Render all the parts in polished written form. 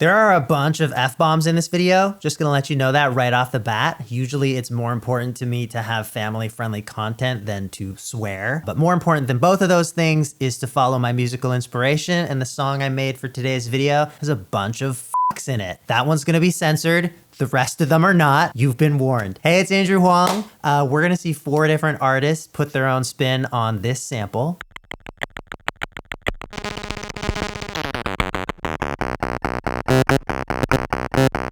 There are a bunch of F-bombs in this video. Just gonna let you know that right off the bat. Usually it's more important to me to have family-friendly content than to swear. But more important than both of those things is to follow my musical inspiration, and the song I made for today's video has a bunch of fucks in it. That one's gonna be censored. The rest of them are not. You've been warned. Hey, it's Andrew Huang. We're gonna see 4 different artists put their own spin on this sample.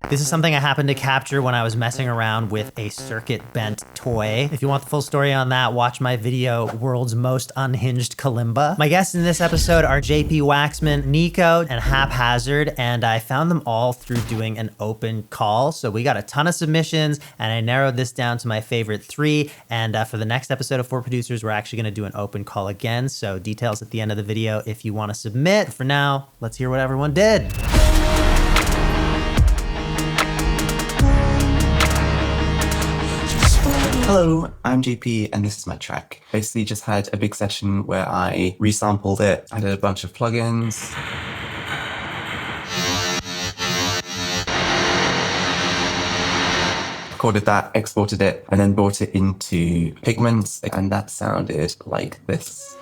This is something I happened to capture when I was messing around with a circuit bent toy. If you want the full story on that, watch my video, World's Most Unhinged Kalimba. My guests in this episode are JP Waksman, nyco, and Haphaz7ard, and I found them all through doing an open call. So we got a ton of submissions, and I narrowed this down to my favorite 3. And for the next episode of 4 Producers, we're actually gonna do an open call again. So details at the end of the video if you wanna submit. For now, let's hear what everyone did. Hello, I'm JP and this is my track. Basically just had a big session where I resampled it, added a bunch of plugins. Recorded that, exported it, and then brought it into Pigments, and that sounded like this.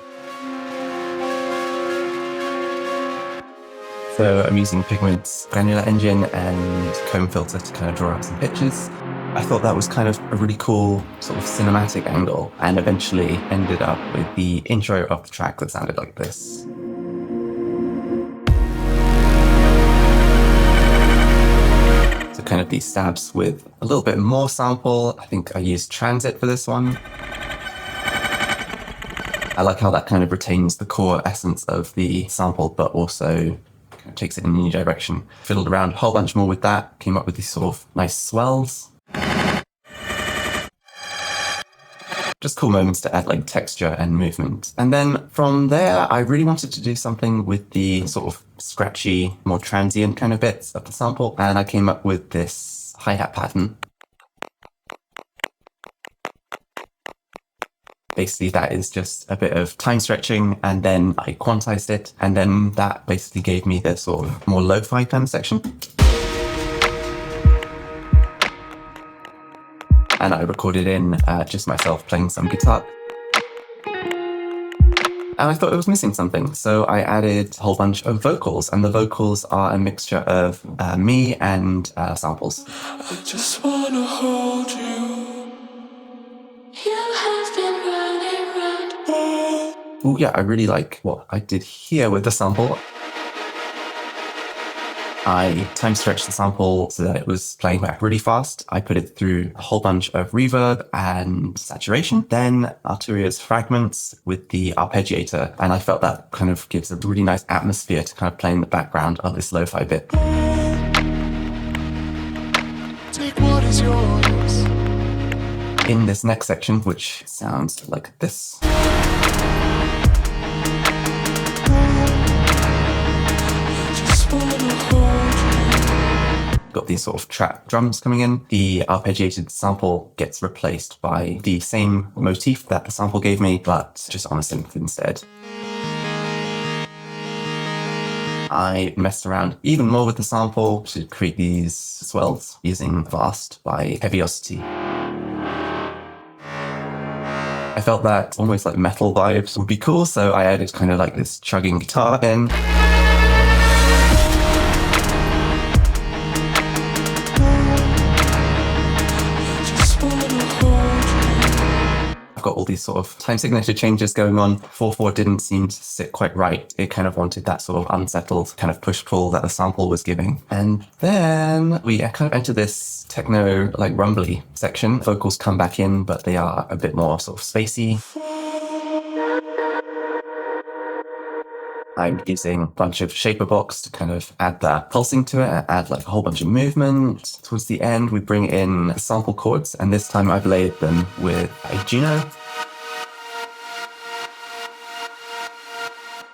So I'm using Pigments granular engine and comb filter to kind of draw out some pictures. I thought that was kind of a really cool sort of cinematic angle, and eventually ended up with the intro of the track that sounded like this. So kind of these stabs with a little bit more sample. I think I used Transit for this one. I like how that kind of retains the core essence of the sample, but also kind of takes it in a new direction. Fiddled around a whole bunch more with that, came up with these sort of nice swells. Just cool moments to add like texture and movement. And then from there, I really wanted to do something with the sort of scratchy, more transient kind of bits of the sample. And I came up with this hi-hat pattern. Basically, that is just a bit of time stretching, and then I quantized it. And then that basically gave me this sort of more lo-fi kind of section. And I recorded in just myself playing some guitar. And I thought it was missing something, so I added a whole bunch of vocals, and the vocals are a mixture of me and samples. I just wanna hold you. You have been running round. Oh yeah, I really like what I did here with the sample. I time stretched the sample so that it was playing back really fast. I put it through a whole bunch of reverb and saturation, then Arturia's fragments with the arpeggiator. And I felt that kind of gives a really nice atmosphere to kind of play in the background of this lo-fi bit. Take what is yours. In this next section, which sounds like this. Got these sort of trap drums coming in. The arpeggiated sample gets replaced by the same motif that the sample gave me, but just on a synth instead. I messed around even more with the sample to create these swells using Vast by Heavyosity. I felt that almost like metal vibes would be cool, so I added kind of like this chugging guitar in. I've got all these sort of time signature changes going on. 4/4 didn't seem to sit quite right. It kind of wanted that sort of unsettled kind of push-pull that the sample was giving. And then we kind of enter this techno, like rumbly section. Vocals come back in, but they are a bit more sort of spacey. I'm using a bunch of shaper box to kind of add that pulsing to it, add like a whole bunch of movement. Towards the end, we bring in the sample chords, and this time I've layered them with a Juno.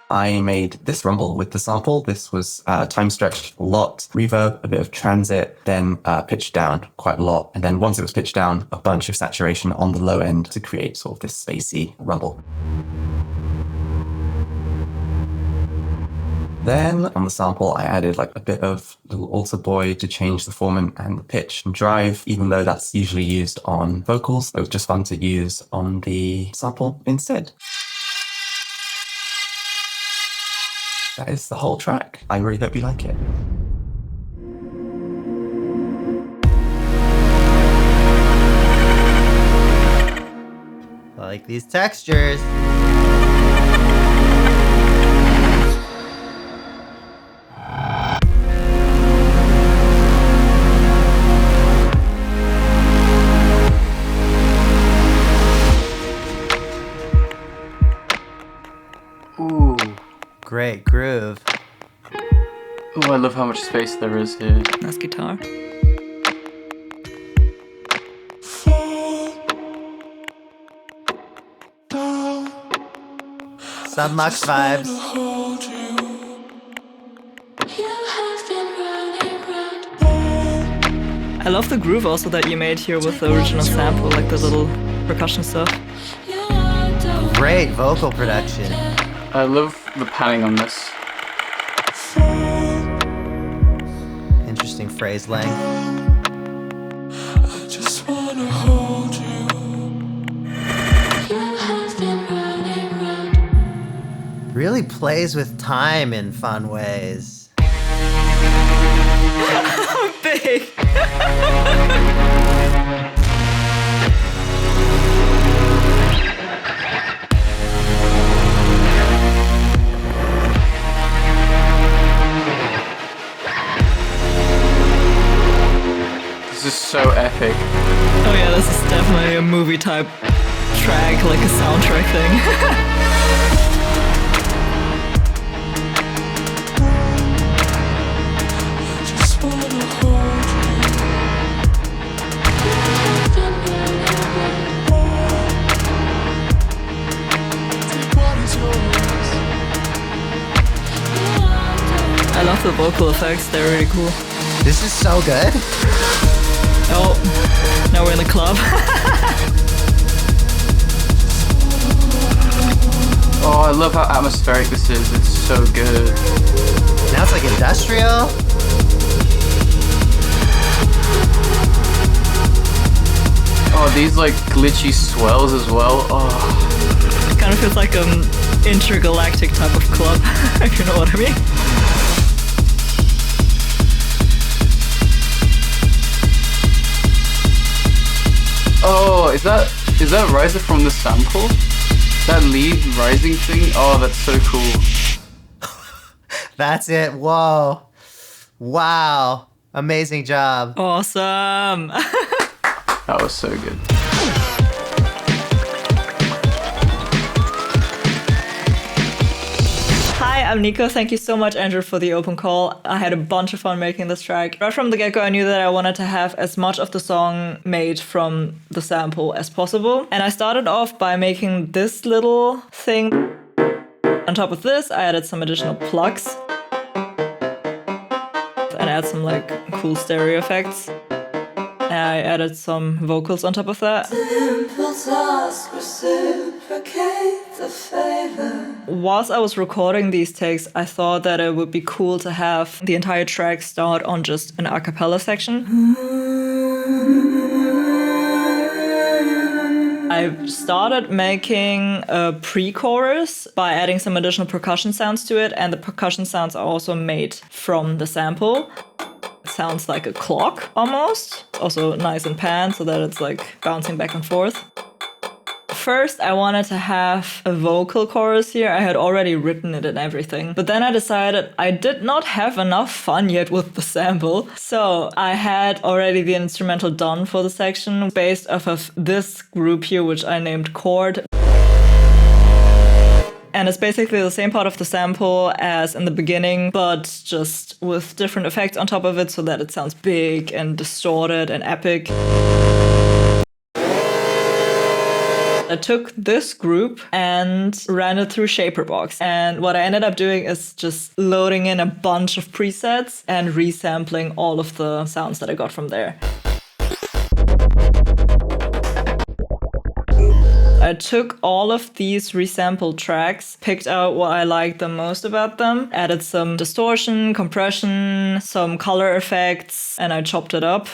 I made this rumble with the sample. This was time stretched a lot, reverb, a bit of transit, then pitched down quite a lot. And then once it was pitched down, a bunch of saturation on the low end to create sort of this spacey rumble. Then on the sample, I added like a bit of little alter boy to change the form and the pitch and drive, even though that's usually used on vocals. It was just fun to use on the sample instead. That is the whole track. I really hope you like it. I like these textures. Ooh. Great groove. Ooh, I love how much space there is here. Nice guitar. Sunlux vibes. Hold you. You have been running round. I love the groove also that you made here with the original sample, like the little percussion stuff. Great vocal production. I love the panning on this. Interesting phrase length. I just wanna hold you. You have been running round. Really plays with time in fun ways. Big! This is so epic. Oh yeah, this is definitely a movie type track, like a soundtrack thing. I just wanna hold you. You have been running round. Take what is yours. I love the vocal effects, they're really cool. This is so good. Oh, now we're in the club. Oh, I love how atmospheric this is. It's so good. Now it's like industrial. Oh, these like glitchy swells as well. Oh, It kind of feels like an intergalactic type of club, if you know what I mean. oh, is that riser from the sample? That lead rising thing? Oh, that's so cool. That's it. Whoa. Wow. Amazing job. Awesome! That was so good. Hi, I'm Nyco. Thank you so much, Andrew, for the open call. I had a bunch of fun making this track. Right from the get-go, I knew that I wanted to have as much of the song made from the sample as possible. And I started off by making this little thing. On top of this, I added some additional plugs. And add some like cool stereo effects. I added some vocals on top of that. Whilst I was recording these takes, I thought that it would be cool to have the entire track start on just an a cappella section. I started making a pre-chorus by adding some additional percussion sounds to it, and the percussion sounds are also made from the sample. It sounds like a clock almost, also nice and pan so that it's like bouncing back and forth. First, I wanted to have a vocal chorus here. I had already written it and everything. But then I decided I did not have enough fun yet with the sample. So I had already the instrumental done for the section based off of this group here, which I named Chord. And it's basically the same part of the sample as in the beginning, but just with different effects on top of it so that it sounds big and distorted and epic. I took this group and ran it through Shaperbox. And what I ended up doing is just loading in a bunch of presets and resampling all of the sounds that I got from there. I I took all of these resampled tracks, picked out what I liked the most about them, added some distortion, compression, some color effects, and I chopped it up.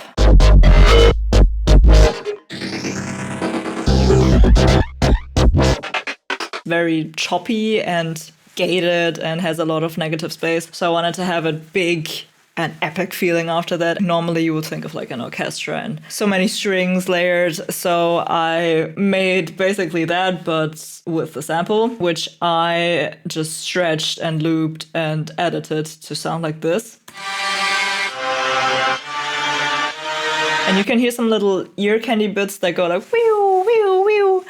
Very choppy and gated and has a lot of negative space. So I wanted to have a big and epic feeling after that. Normally you would think of like an orchestra and so many strings layered. So I made basically that, but with the sample, which I just stretched and looped and edited to sound like this. And you can hear some little ear candy bits that go like whew, whew, whew.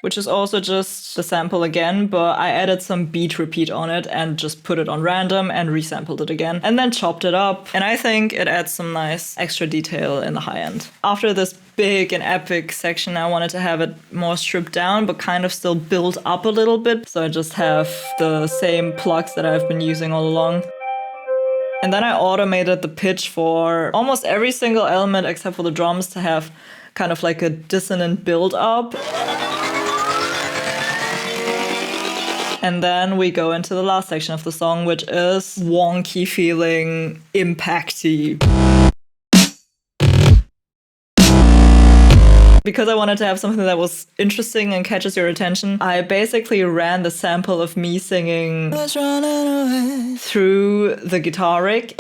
Which is also just the sample again, but I added some beat repeat on it and just put it on random and resampled it again and then chopped it up. And I think it adds some nice extra detail in the high end. After this big and epic section, I wanted to have it more stripped down, but kind of still build up a little bit. So I just have the same plugs that I've been using all along. And then I automated the pitch for almost every single element except for the drums to have kind of like a dissonant build up. And then we go into the last section of the song, which is wonky feeling, impacty. Because I wanted to have something that was interesting and catches your attention, I basically ran the sample of me singing through the guitar rig.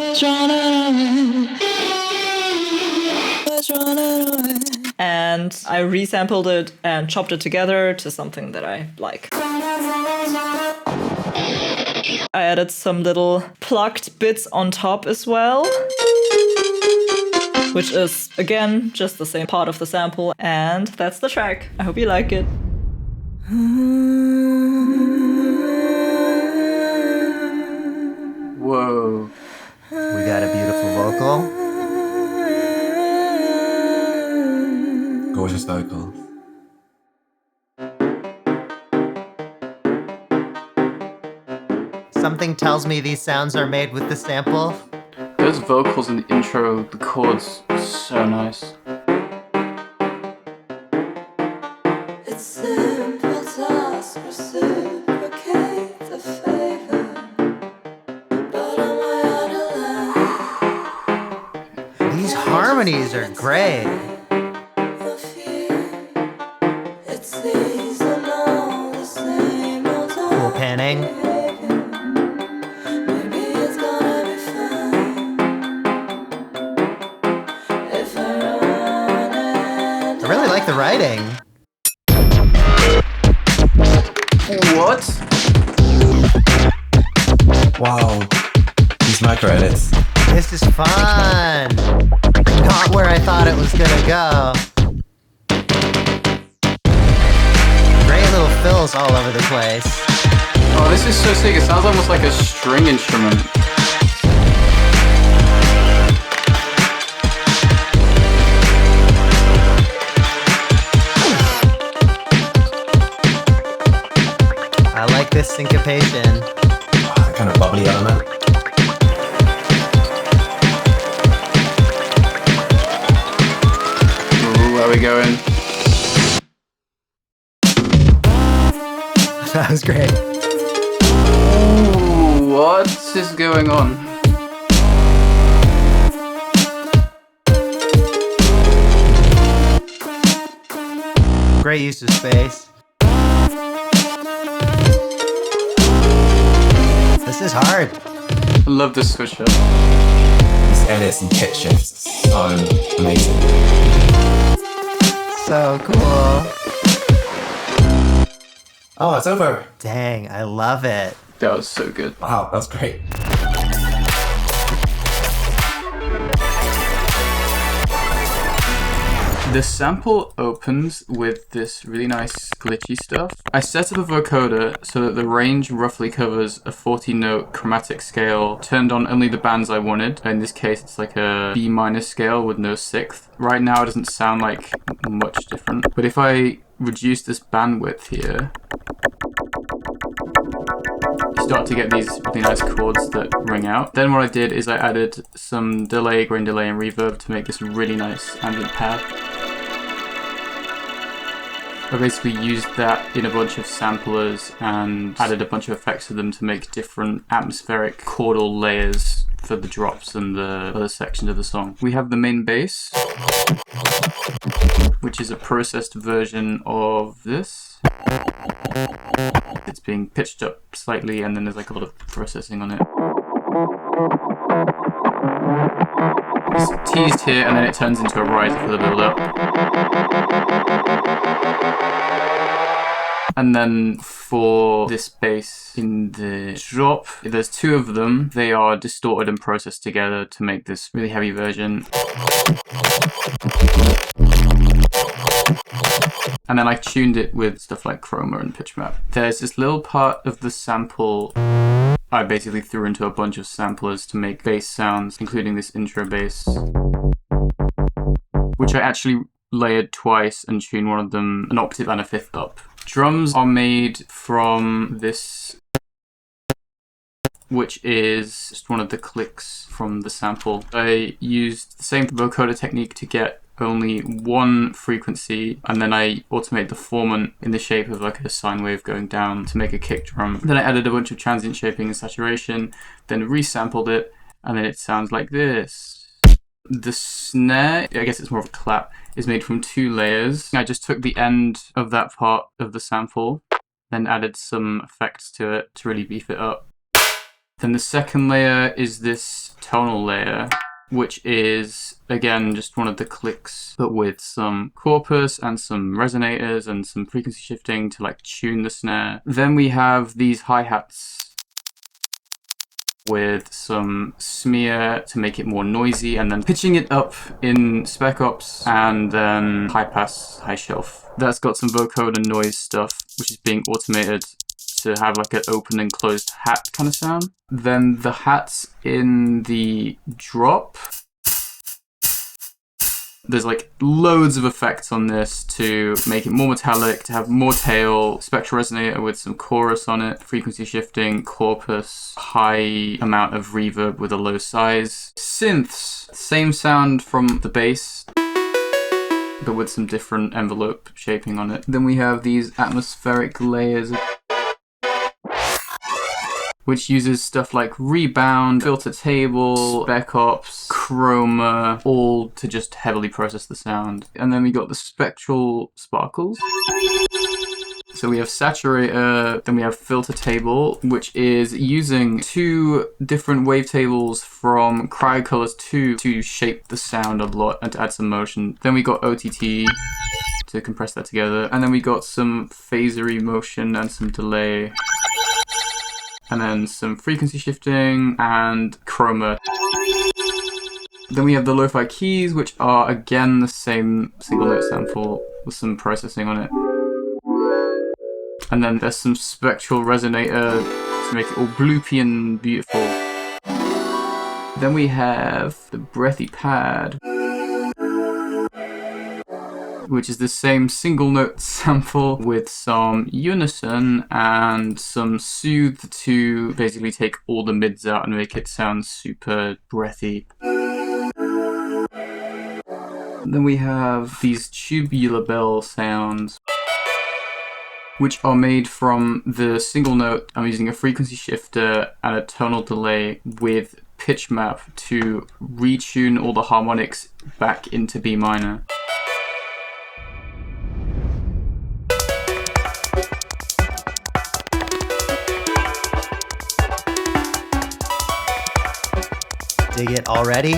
And I resampled it and chopped it together to something that I like. I added some little plucked bits on top as well, which is, again, just the same part of the sample. And that's the track. I hope you like it. Whoa. We got a beautiful vocal. Gorgeous vocals. Something tells me these sounds are made with the sample. Those vocals in the intro, the chords, so nice. It's simple task, reciprocate the favor. But on my other line, These harmonies are great. the fear, it sees them all the same old Cool panning. Maybe it's gonna be fine if I run it. I really like the writing. What? Wow. These micro edits. This is fun. Not where I thought it was gonna go. Great little fills all over the place. Oh, this is so sick. It sounds almost like a string instrument. I like this syncopation. That kind of bubbly element. Ooh, where are we going? That was great. Ooh, what is going on? Great use of space. This is hard. I love this switch up. These edits and pitch shifts are so amazing. So cool. Oh, it's over. Dang, I love it. That was so good. Wow, that's great. The sample opens with this really nice glitchy stuff. I set up a vocoder so that the range roughly covers a 40-note chromatic scale, turned on only the bands I wanted. In this case, it's like a B minor scale with no sixth. Right now, it doesn't sound like much different. But if I reduce this bandwidth here, you start to get these really nice chords that ring out. Then what I did is I added some delay, grain delay, and reverb to make this really nice ambient pad. I basically used that in a bunch of samplers and added a bunch of effects to them to make different atmospheric chordal layers for the drops and the other sections of the song. We have the main bass, which is a processed version of this. It's being pitched up slightly and then there's like a lot of processing on it. It's teased here and then it turns into a riser for the build-up. And then for this bass in the drop, there's two of them. They are distorted and processed together to make this really heavy version. And then I tuned it with stuff like chroma and pitch map. There's this little part of the sample I basically threw into a bunch of samplers to make bass sounds, including this intro bass, which I actually layered twice and tuned one of them an octave and a fifth up. Drums are made from this, which is just one of the clicks from the sample. I used the same vocoder technique to get only one frequency, and then I automate the formant in the shape of like a sine wave going down to make a kick drum. Then I added a bunch of transient shaping and saturation, then resampled it, and then it sounds like this. The snare, I guess it's more of a clap, is made from two layers. I just took the end of that part of the sample, then added some effects to it to really beef it up. Then the second layer is this tonal layer, which is, again, just one of the clicks, but with some corpus and some resonators and some frequency shifting to like tune the snare. Then we have these hi-hats with some smear to make it more noisy, and then pitching it up in Spec Ops, and then high pass, high shelf. That's got some vocoder noise stuff, which is being automated to have like an open and closed hat kind of sound. Then the hats in the drop, there's like loads of effects on this to make it more metallic, to have more tail, spectral resonator with some chorus on it, frequency shifting, corpus, high amount of reverb with a low size. Synths, same sound from the bass, but with some different envelope shaping on it. Then we have these atmospheric layers, which uses stuff like rebound, filter table, Spec Ops, chroma, all to just heavily process the sound. And then we got the spectral sparkles. So we have saturator, then we have filter table, which is using two different wavetables from Cryocolors 2 to shape the sound a lot and to add some motion. Then we got OTT to compress that together. And then we got some phasery motion and some delay. And then some frequency shifting and chroma. Then we have the lo-fi keys, which are again the same single note sample with some processing on it. And then there's some spectral resonator to make it all bloopy and beautiful. Then we have the breathy pad, which is the same single note sample with some unison and some soothe to basically take all the mids out and make it sound super breathy. Then we have these tubular bell sounds, which are made from the single note. I'm using a frequency shifter and a tonal delay with pitch map to retune all the harmonics back into B minor. Dig it already?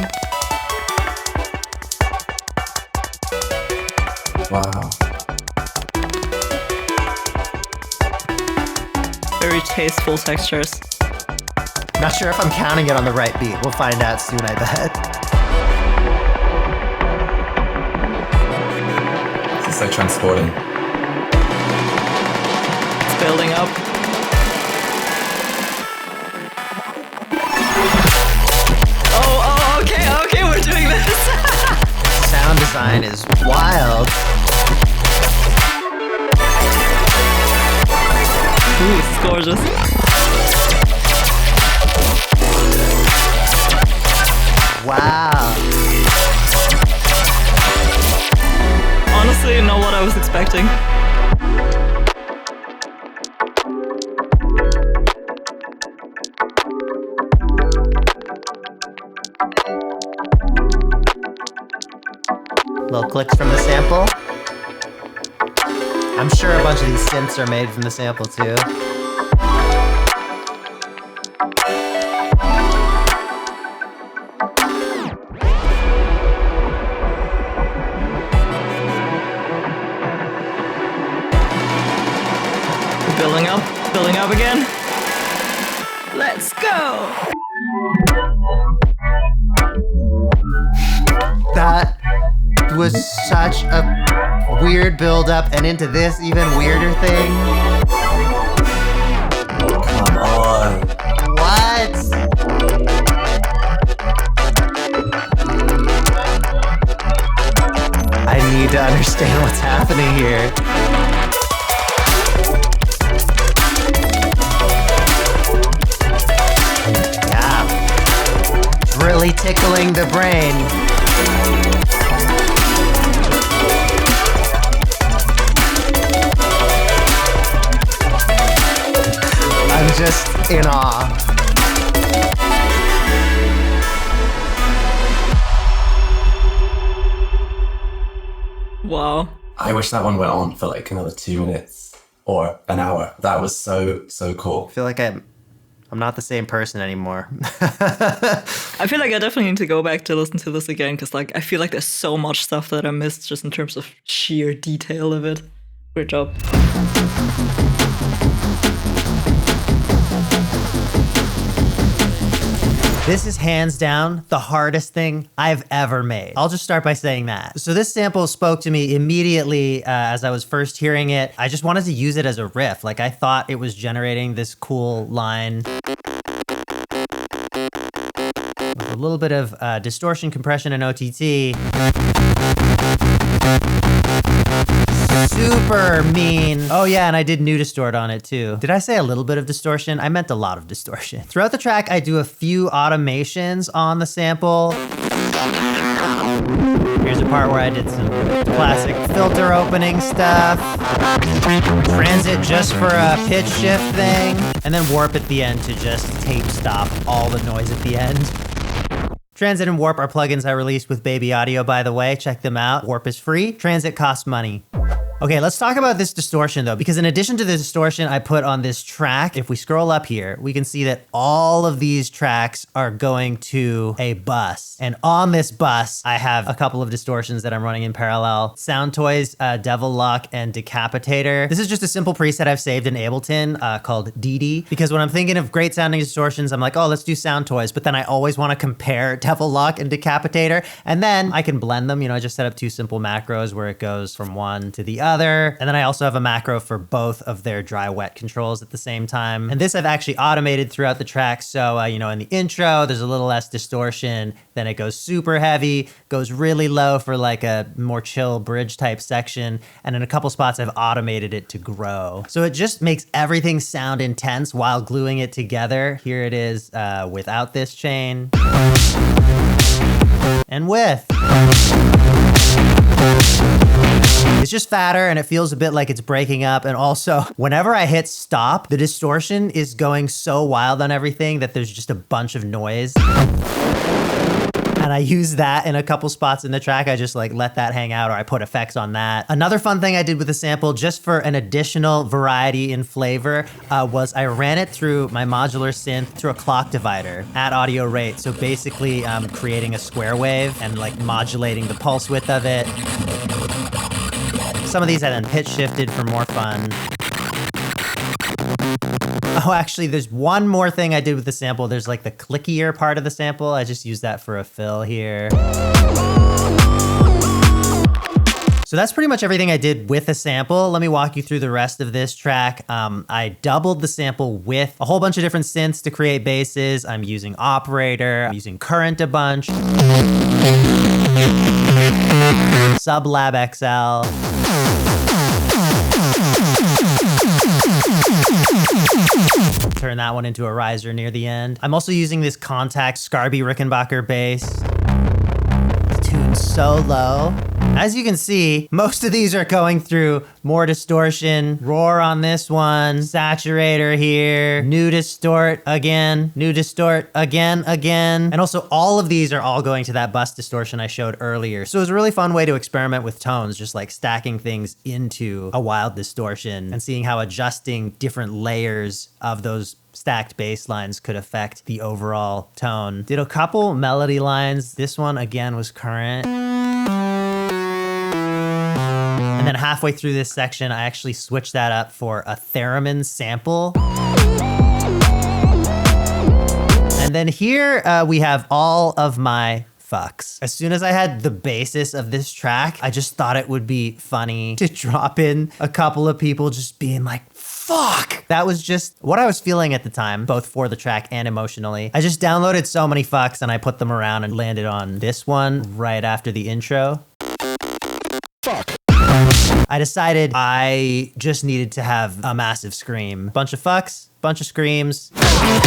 Wow. Very tasteful textures. Not sure if I'm counting it on the right beat. We'll find out soon, I bet. This is so transporting. It's building up. Oh, okay, we're doing this. Sound design is wild. Ooh, this is gorgeous. Wow. Honestly, not what I was expecting. Little clicks from the sample. I'm sure a bunch of these synths are made from the sample too. Building up again. Let's go. That was such a weird build-up, and into this even weirder thing. Come on. What? I need to understand what's happening here. Really tickling the brain. I'm just in awe. Wow. I wish that one went on for like another 2 minutes or an hour. That was so cool. I feel like I'm not the same person anymore. I feel like I definitely need to go back to listen to this again because like I feel like there's so much stuff that I missed just in terms of sheer detail of it. Great job. This is hands down the hardest thing I've ever made. I'll just start by saying that. So this sample spoke to me immediately as I was first hearing it. I just wanted to use it as a riff. Like I thought it was generating this cool line. With a little bit of distortion, compression, and OTT. Super mean. Oh yeah, and I did new distort on it too. Did I say a little bit of distortion? I meant a lot of distortion. Throughout the track, I do a few automations on the sample. Here's a part where I did some classic filter opening stuff. Transit just for a pitch shift thing. And then warp at the end to just tape stop all the noise at the end. Transit and Warp are plugins I released with Baby Audio, by the way. Check them out. Warp is free. Transit costs money. Okay, let's talk about this distortion though, because in addition to the distortion I put on this track, if we scroll up here, we can see that all of these tracks are going to a bus. And on this bus, I have a couple of distortions that I'm running in parallel. Sound Toys, Devil Lock, and Decapitator. This is just a simple preset I've saved in Ableton called DD, because when I'm thinking of great sounding distortions, I'm like, oh, let's do Sound Toys, but then I always want to compare Devil Lock and Decapitator, and then I can blend them. You know, I just set up two simple macros where it goes from one to the other. And then I also have a macro for both of their dry wet controls at the same time. And this I've actually automated throughout the track. So, you know, in the intro, there's a little less distortion. Then it goes super heavy, goes really low for like a more chill bridge type section. And in a couple spots, I've automated it to grow. So it just makes everything sound intense while gluing it together. Here it is without this chain. And with. It's just fatter and it feels a bit like it's breaking up. And also, whenever I hit stop, the distortion is going so wild on everything that there's just a bunch of noise. And I use that in a couple spots in the track. I just like let that hang out, or I put effects on that. Another fun thing I did with the sample, just for an additional variety in flavor, was I ran it through my modular synth through a clock divider at audio rate. So basically creating a square wave and like modulating the pulse width of it. Some of these I then pitch shifted for more fun. Oh, actually, there's one more thing I did with the sample. There's like the clickier part of the sample. I just used that for a fill here. So that's pretty much everything I did with a sample. Let me walk you through the rest of this track. I doubled the sample with a whole bunch of different synths to create basses. I'm using Operator, I'm using Current a bunch, Sublab XL. Turn that one into a riser near the end. I'm also using this Contact Scarby Rickenbacker bass. It's tuned so low. As you can see, most of these are going through more distortion, roar on this one, saturator here, new distort again, and also all of these are all going to that bus distortion I showed earlier. So it was a really fun way to experiment with tones, just like stacking things into a wild distortion and seeing how adjusting different layers of those stacked bass lines could affect the overall tone. Did a couple melody lines. This one again was current. And then halfway through this section, I actually switched that up for a theremin sample. And then here we have all of my fucks. As soon as I had the basis of this track, I just thought it would be funny to drop in a couple of people just being like, fuck. That was just what I was feeling at the time, both for the track and emotionally. I just downloaded so many fucks and I put them around and landed on this one right after the intro. Fuck. I decided I just needed to have a massive scream. Bunch of fucks, bunch of screams. Yeah!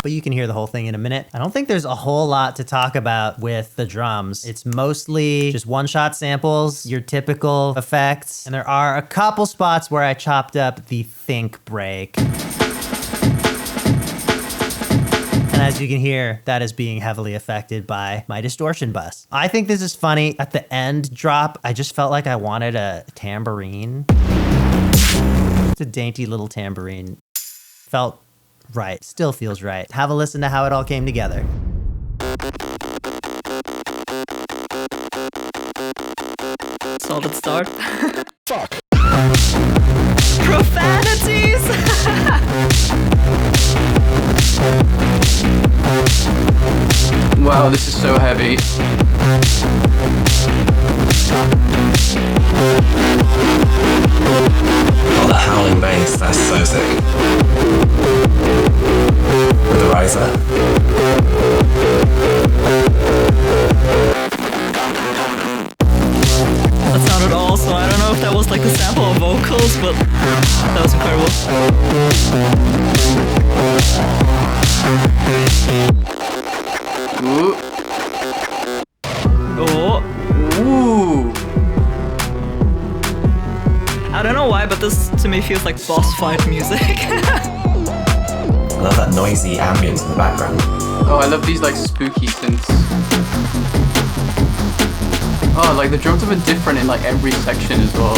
But you can hear the whole thing in a minute. I don't think there's a whole lot to talk about with the drums. It's mostly just one-shot samples, your typical effects, and there are a couple spots where I chopped up the think break. And as you can hear, that is being heavily affected by my distortion bus. I think this is funny. At the end drop, I just felt like I wanted a tambourine. It's a dainty little tambourine. Felt right, still feels right. Have a listen to how it all came together. Solid start. Fuck. Profanities! Wow, this is so heavy. Oh, the howling bass, that's so sick. With the riser. That sounded awesome. I don't know if that was like the sample of vocals, but that was incredible. Ooh. Oh. Ooh. I don't know why, but this to me feels like boss fight music. I love that noisy ambience in the background. Oh, I love these like spooky synths. Oh, like the drums are different in like every section as well.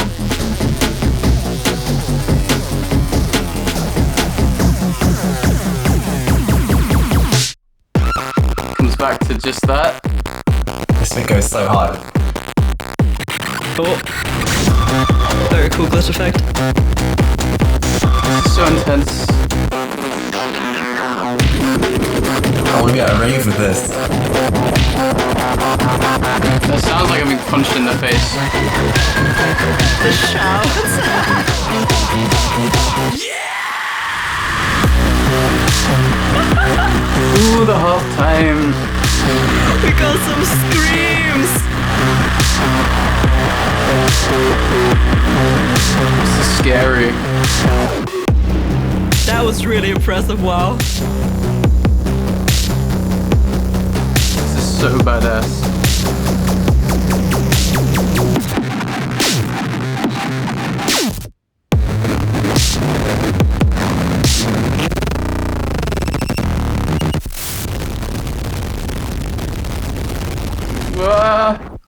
Comes back to just that. This bit goes so hard. Oh. Very cool glitch effect. So intense. I want to be at a rave with this. That sounds like I'm being punched in the face. The shouts. Ooh, the half time. We got some screams. This is scary. That was really impressive, wow. This is so badass.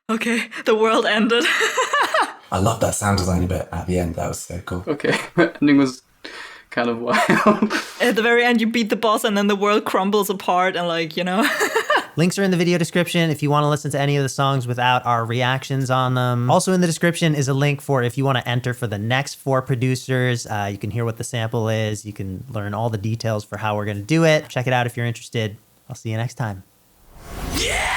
Okay, the world ended. I love that sound design bit at the end. That was so cool. Okay, ending was kind of wild. At the very end, you beat the boss and then the world crumbles apart and like, you know. Links are in the video description if you want to listen to any of the songs without our reactions on them. Also in the description is a link for if you want to enter for the next 4 producers. You can hear what the sample is. You can learn all the details for how we're going to do it. Check it out if you're interested. I'll see you next time. Yeah!